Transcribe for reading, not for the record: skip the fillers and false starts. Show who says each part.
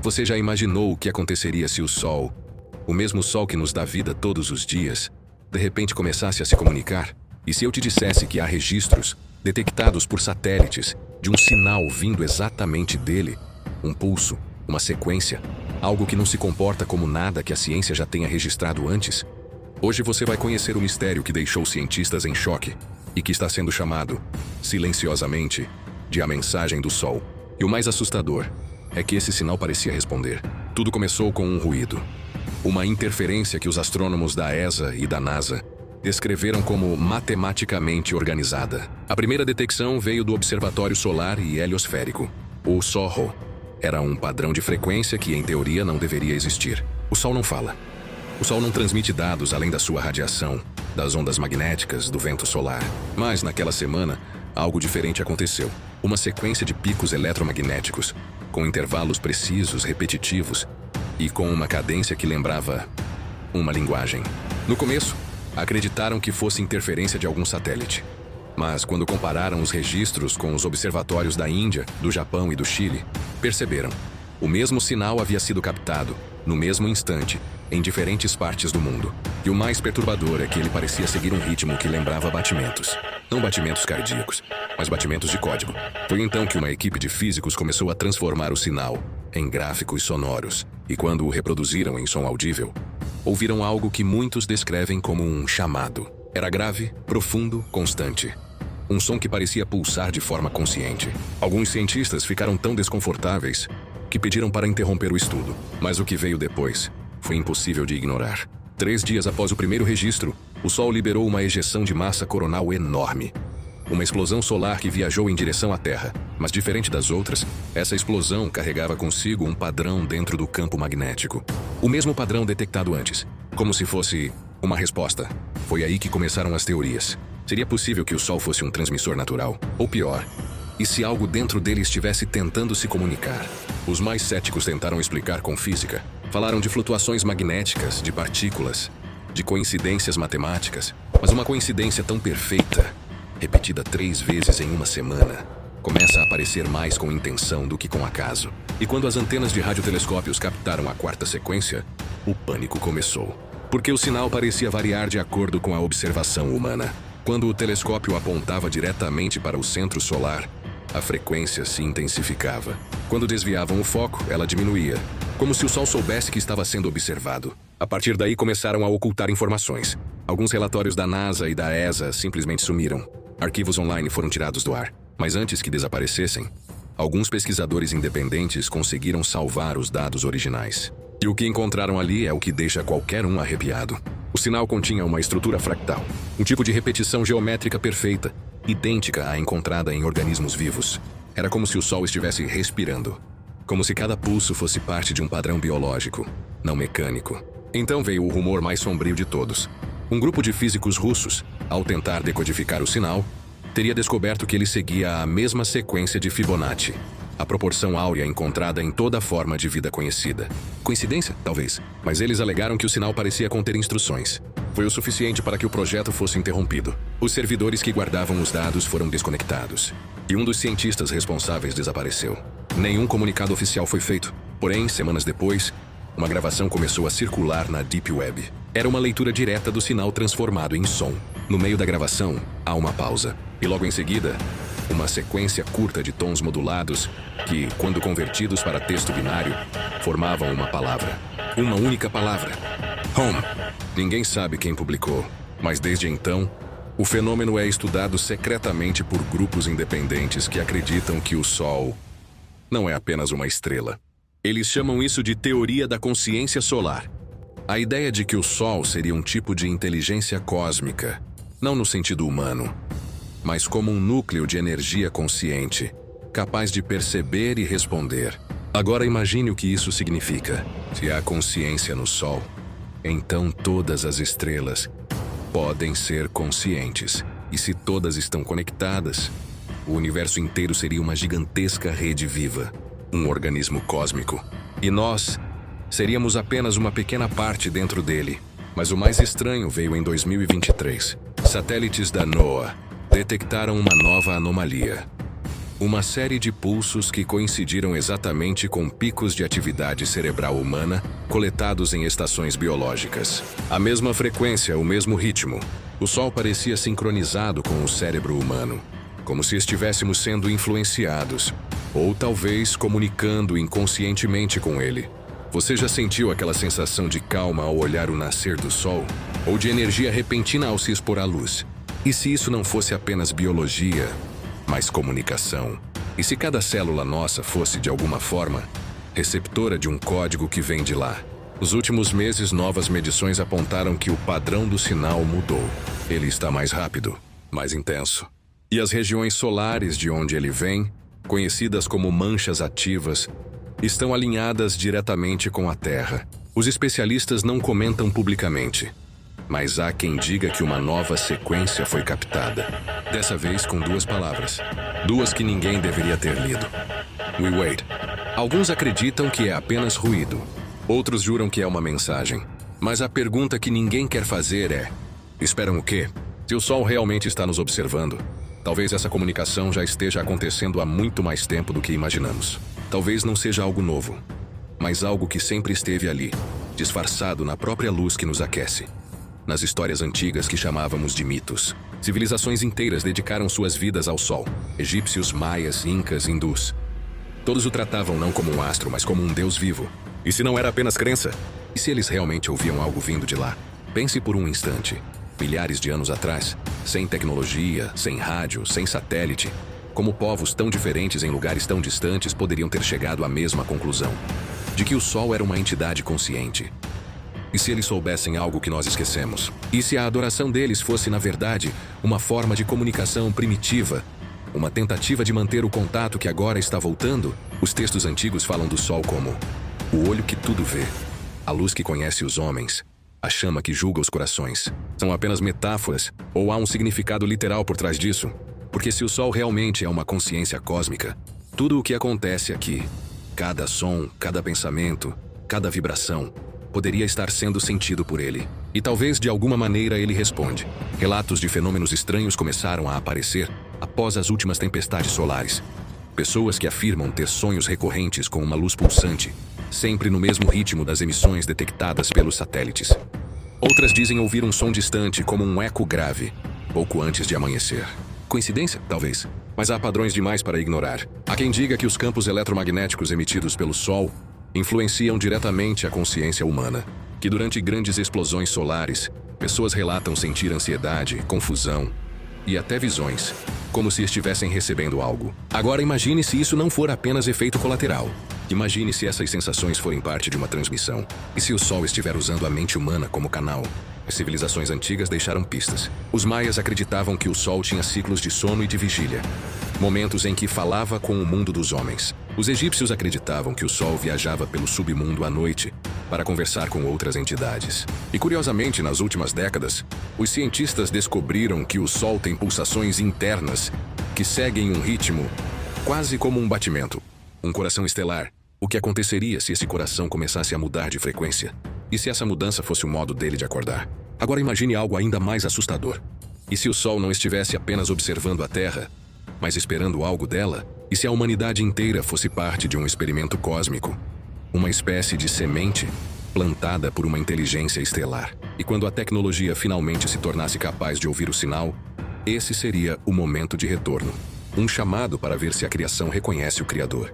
Speaker 1: Você já imaginou o que aconteceria se o Sol, o mesmo Sol que nos dá vida todos os dias, de repente começasse a se comunicar? E se eu te dissesse que há registros, detectados por satélites, de um sinal vindo exatamente dele, um pulso, uma sequência, algo que não se comporta como nada que a ciência já tenha registrado antes? Hoje você vai conhecer o mistério que deixou cientistas em choque e que está sendo chamado, silenciosamente, de a mensagem do Sol. E o mais assustador é que esse sinal parecia responder. Tudo começou com um ruído. Uma interferência que os astrônomos da ESA e da NASA descreveram como matematicamente organizada. A primeira detecção veio do Observatório Solar e Heliosférico, o SOHO. Era um padrão de frequência que, em teoria, não deveria existir. O Sol não fala. O Sol não transmite dados além da sua radiação, das ondas magnéticas, do vento solar. Mas, naquela semana, algo diferente aconteceu. Uma sequência de picos eletromagnéticos, com intervalos precisos, repetitivos, e com uma cadência que lembrava uma linguagem. No começo, acreditaram que fosse interferência de algum satélite. Mas quando compararam os registros com os observatórios da Índia, do Japão e do Chile, perceberam. O mesmo sinal havia sido captado, no mesmo instante, em diferentes partes do mundo. E o mais perturbador é que ele parecia seguir um ritmo que lembrava batimentos. Não batimentos cardíacos, mas batimentos de código. Foi então que uma equipe de físicos começou a transformar o sinal em gráficos sonoros. E quando o reproduziram em som audível, ouviram algo que muitos descrevem como um chamado. Era grave, profundo, constante. Um som que parecia pulsar de forma consciente. Alguns cientistas ficaram tão desconfortáveis que pediram para interromper o estudo. Mas o que veio depois foi impossível de ignorar. 3 dias após o primeiro registro, o Sol liberou uma ejeção de massa coronal enorme. Uma explosão solar que viajou em direção à Terra. Mas diferente das outras, essa explosão carregava consigo um padrão dentro do campo magnético. O mesmo padrão detectado antes, como se fosse uma resposta. Foi aí que começaram as teorias. Seria possível que o Sol fosse um transmissor natural? Ou pior, e se algo dentro dele estivesse tentando se comunicar? Os mais céticos tentaram explicar com física. Falaram de flutuações magnéticas, de partículas, de coincidências matemáticas. Mas uma coincidência tão perfeita, repetida 3 vezes em uma semana, começa a aparecer mais com intenção do que com acaso. E quando as antenas de radiotelescópios captaram a 4ª sequência, o pânico começou. Porque o sinal parecia variar de acordo com a observação humana. Quando o telescópio apontava diretamente para o centro solar, a frequência se intensificava. Quando desviavam o foco, ela diminuía, como se o Sol soubesse que estava sendo observado. A partir daí começaram a ocultar informações. Alguns relatórios da NASA e da ESA simplesmente sumiram. Arquivos online foram tirados do ar. Mas antes que desaparecessem, alguns pesquisadores independentes conseguiram salvar os dados originais. E o que encontraram ali é o que deixa qualquer um arrepiado. O sinal continha uma estrutura fractal, um tipo de repetição geométrica perfeita, idêntica à encontrada em organismos vivos. Era como se o Sol estivesse respirando. Como se cada pulso fosse parte de um padrão biológico, não mecânico. Então veio o rumor mais sombrio de todos. Um grupo de físicos russos, ao tentar decodificar o sinal, teria descoberto que ele seguia a mesma sequência de Fibonacci, a proporção áurea encontrada em toda forma de vida conhecida. Coincidência? Talvez. Mas eles alegaram que o sinal parecia conter instruções. Foi o suficiente para que o projeto fosse interrompido. Os servidores que guardavam os dados foram desconectados. E um dos cientistas responsáveis desapareceu. Nenhum comunicado oficial foi feito. Porém, semanas depois, uma gravação começou a circular na Deep Web. Era uma leitura direta do sinal transformado em som. No meio da gravação, há uma pausa. E logo em seguida, uma sequência curta de tons modulados que, quando convertidos para texto binário, formavam uma palavra. Uma única palavra. Home. Ninguém sabe quem publicou, mas desde então, o fenômeno é estudado secretamente por grupos independentes que acreditam que o Sol não é apenas uma estrela. Eles chamam isso de teoria da consciência solar. A ideia de que o Sol seria um tipo de inteligência cósmica, não no sentido humano, mas como um núcleo de energia consciente, capaz de perceber e responder. Agora imagine o que isso significa. Se há consciência no Sol, então todas as estrelas podem ser conscientes. E se todas estão conectadas, o universo inteiro seria uma gigantesca rede viva, um organismo cósmico. E nós seríamos apenas uma pequena parte dentro dele. Mas o mais estranho veio em 2023. Satélites da NOAA detectaram uma nova anomalia. Uma série de pulsos que coincidiram exatamente com picos de atividade cerebral humana coletados em estações biológicas. A mesma frequência, o mesmo ritmo. O Sol parecia sincronizado com o cérebro humano, como se estivéssemos sendo influenciados, ou talvez comunicando inconscientemente com ele. Você já sentiu aquela sensação de calma ao olhar o nascer do Sol? Ou de energia repentina ao se expor à luz? E se isso não fosse apenas biologia, mas comunicação? E se cada célula nossa fosse, de alguma forma, receptora de um código que vem de lá? Nos últimos meses, novas medições apontaram que o padrão do sinal mudou. Ele está mais rápido, mais intenso. E as regiões solares de onde ele vem, conhecidas como manchas ativas, estão alinhadas diretamente com a Terra. Os especialistas não comentam publicamente, mas há quem diga que uma nova sequência foi captada. Dessa vez com 2 palavras. 2 que ninguém deveria ter lido. We wait. Alguns acreditam que é apenas ruído. Outros juram que é uma mensagem. Mas a pergunta que ninguém quer fazer é: esperam o quê? Se o Sol realmente está nos observando, talvez essa comunicação já esteja acontecendo há muito mais tempo do que imaginamos. Talvez não seja algo novo, mas algo que sempre esteve ali, disfarçado na própria luz que nos aquece. Nas histórias antigas que chamávamos de mitos, civilizações inteiras dedicaram suas vidas ao Sol. Egípcios, maias, incas, hindus. Todos o tratavam não como um astro, mas como um deus vivo. E se não era apenas crença? E se eles realmente ouviam algo vindo de lá? Pense por um instante. Milhares de anos atrás, sem tecnologia, sem rádio, sem satélite, como povos tão diferentes em lugares tão distantes poderiam ter chegado à mesma conclusão? De que o Sol era uma entidade consciente. E se eles soubessem algo que nós esquecemos? E se a adoração deles fosse, na verdade, uma forma de comunicação primitiva? Uma tentativa de manter o contato que agora está voltando? Os textos antigos falam do Sol como o olho que tudo vê, a luz que conhece os homens, a chama que julga os corações. São apenas metáforas, ou há um significado literal por trás disso? Porque se o Sol realmente é uma consciência cósmica, tudo o que acontece aqui, cada som, cada pensamento, cada vibração, poderia estar sendo sentido por ele. E talvez de alguma maneira ele responde. Relatos de fenômenos estranhos começaram a aparecer após as últimas tempestades solares. Pessoas que afirmam ter sonhos recorrentes com uma luz pulsante, sempre no mesmo ritmo das emissões detectadas pelos satélites. Outras dizem ouvir um som distante como um eco grave, pouco antes de amanhecer. Coincidência? Talvez. Mas há padrões demais para ignorar. Há quem diga que os campos eletromagnéticos emitidos pelo Sol influenciam diretamente a consciência humana, que durante grandes explosões solares, pessoas relatam sentir ansiedade, confusão e até visões, como se estivessem recebendo algo. Agora imagine se isso não for apenas efeito colateral. Imagine se essas sensações forem parte de uma transmissão. E se o Sol estiver usando a mente humana como canal? As civilizações antigas deixaram pistas. Os maias acreditavam que o Sol tinha ciclos de sono e de vigília, momentos em que falava com o mundo dos homens. Os egípcios acreditavam que o Sol viajava pelo submundo à noite para conversar com outras entidades. E curiosamente, nas últimas décadas, os cientistas descobriram que o Sol tem pulsações internas que seguem um ritmo quase como um batimento. Um coração estelar. O que aconteceria se esse coração começasse a mudar de frequência? E se essa mudança fosse o modo dele de acordar? Agora imagine algo ainda mais assustador. E se o Sol não estivesse apenas observando a Terra, mas esperando algo dela? E se a humanidade inteira fosse parte de um experimento cósmico? Uma espécie de semente plantada por uma inteligência estelar. E quando a tecnologia finalmente se tornasse capaz de ouvir o sinal, esse seria o momento de retorno. Um chamado para ver se a criação reconhece o Criador.